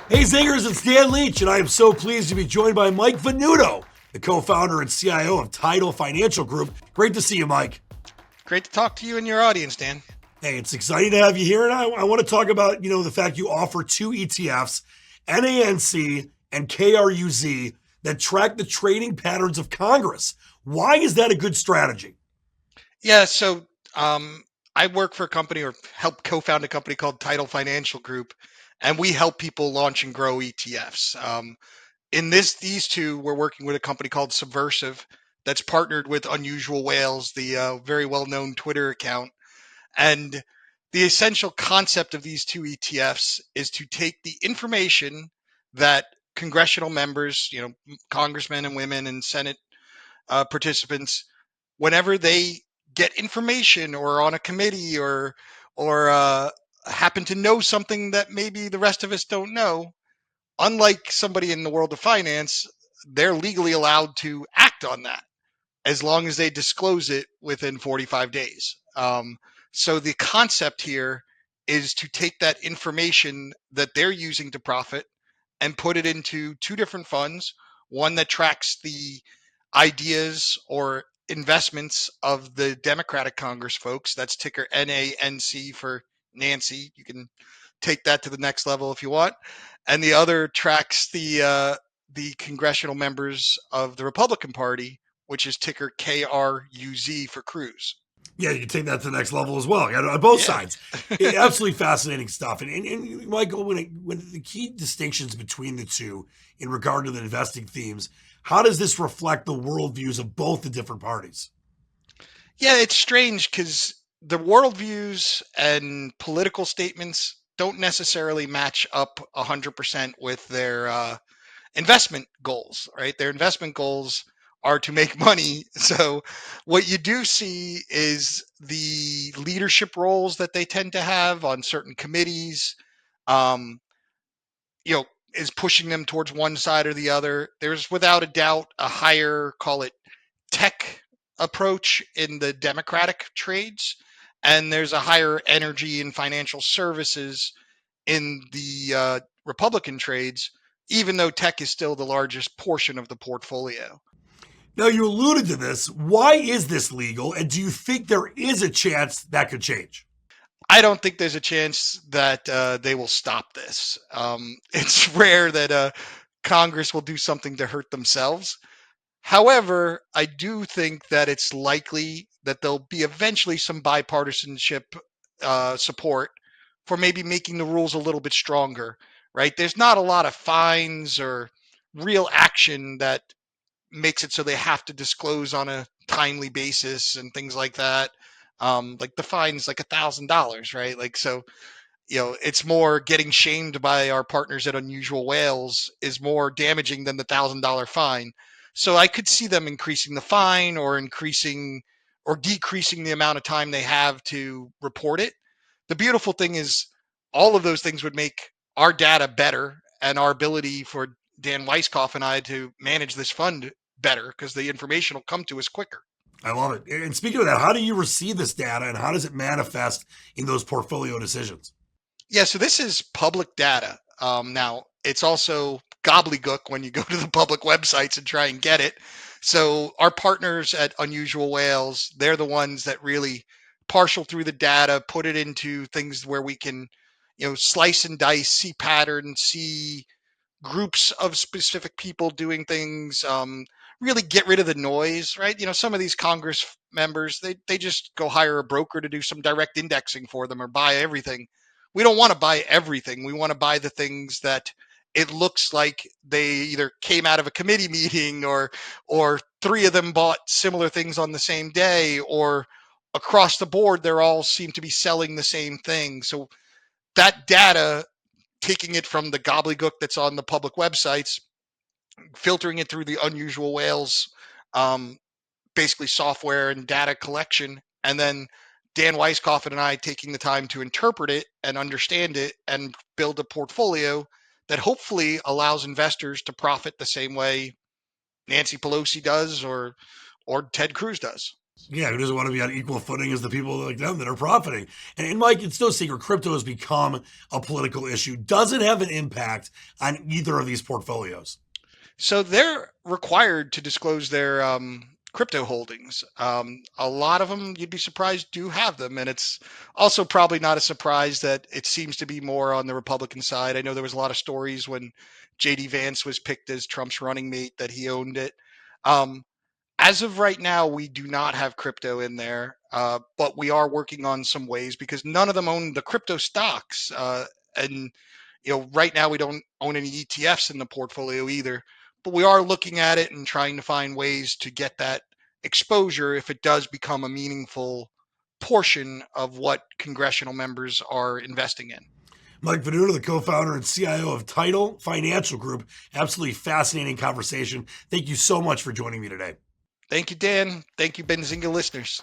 Hey Zingers, it's Dan Leach, and I am so pleased to be joined by Mike Venuto, the co-founder and CIO of Tidal Financial Group. Great to see you, Mike. Great to talk to you and your audience, Dan. Hey, it's exciting to have you here, and I want to talk about the fact you offer two ETFs, NANC and KRUZ, that track the trading patterns of Congress. Why is that a good strategy? Yeah, so I work for a company or help co-found a company called Tidal Financial Group, and we help people launch and grow ETFs. In these two, we're working with a company called Subversive that's partnered with Unusual Whales, the very well-known Twitter account. And the essential concept of these two ETFs is to take the information that congressional members, congressmen and women and Senate participants, whenever they get information or on a committee or happen to know something that maybe the rest of us don't know, unlike somebody in the world of finance, they're legally allowed to act on that as long as they disclose it within 45 days. So the concept here is to take that information that they're using to profit and put it into two different funds, one that tracks the ideas or investments of the Democratic Congress folks. That's ticker NANC for Nancy. You can take that to the next level if you want. And the other tracks the congressional members of the Republican Party, which is ticker KRUZ for KRUZ. Yeah, you can take that to the next level as well. On both Yeah. sides. Absolutely fascinating stuff. And Michael, when the key distinctions between the two in regard to the investing themes, how does this reflect the worldviews of both the different parties? Yeah, it's strange because the worldviews and political statements don't necessarily match up 100% with their investment goals, right? Their investment goals are to make money. So what you do see is the leadership roles that they tend to have on certain committees, um, you know, is pushing them towards one side or the other. There's without a doubt a higher, call it tech approach in the Democratic trades, and there's a higher energy and financial services in the Republican trades, even though tech is still the largest portion of the portfolio. Now, you alluded to this. Why is this legal? And do you think there is a chance that could change? I don't think there's a chance that they will stop this. It's rare that Congress will do something to hurt themselves. However, I do think that it's likely that there'll be eventually some bipartisanship support for maybe making the rules a little bit stronger, right? There's not a lot of fines or real action that makes it so they have to disclose on a timely basis and things like that. Like the fine's like $1,000, right? Like so, it's more getting shamed by our partners at Unusual Whales is more damaging than the $1,000 fine. So I could see them increasing the fine or increasing or decreasing the amount of time they have to report it. The beautiful thing is all of those things would make our data better and our ability for Dan Weisskopf and I to manage this fund better because the information will come to us quicker. I love it. And speaking of that, how do you receive this data and how does it manifest in those portfolio decisions? Yeah, so this is public data. Now, it's also gobbledygook when you go to the public websites and try and get it. So our partners at Unusual Whales, they're the ones that really partial through the data, put it into things where we can, slice and dice, see patterns, see groups of specific people doing things, really get rid of the noise, right? Some of these Congress members, they just go hire a broker to do some direct indexing for them or buy everything. We don't want to buy everything. We want to buy the things that it looks like they either came out of a committee meeting or three of them bought similar things on the same day, or across the board they're all seem to be selling the same thing. So that data, taking it from the gobbledygook that's on the public websites, filtering it through the Unusual Whales, um, basically software and data collection, and then Dan Weisskopf and I taking the time to interpret it and understand it and build a portfolio that hopefully allows investors to profit the same way Nancy Pelosi does or Ted Cruz does. Yeah, who doesn't want to be on equal footing as the people like them that are profiting? And Mike, it's no secret, crypto has become a political issue. Does it have an impact on either of these portfolios? So they're required to disclose their crypto holdings. A lot of them, you'd be surprised, do have them. And it's also probably not a surprise that it seems to be more on the Republican side. I know there was a lot of stories when JD Vance was picked as Trump's running mate that he owned it. Um, as of right now, we do not have crypto in there, but we are working on some ways because none of them own the crypto stocks. And right now we don't own any ETFs in the portfolio either. But we are looking at it and trying to find ways to get that exposure if it does become a meaningful portion of what congressional members are investing in. Mike Venuto, the co-founder and CIO of Title Financial Group. Absolutely fascinating conversation. Thank you so much for joining me today. Thank you, Dan. Thank you, Benzinga listeners.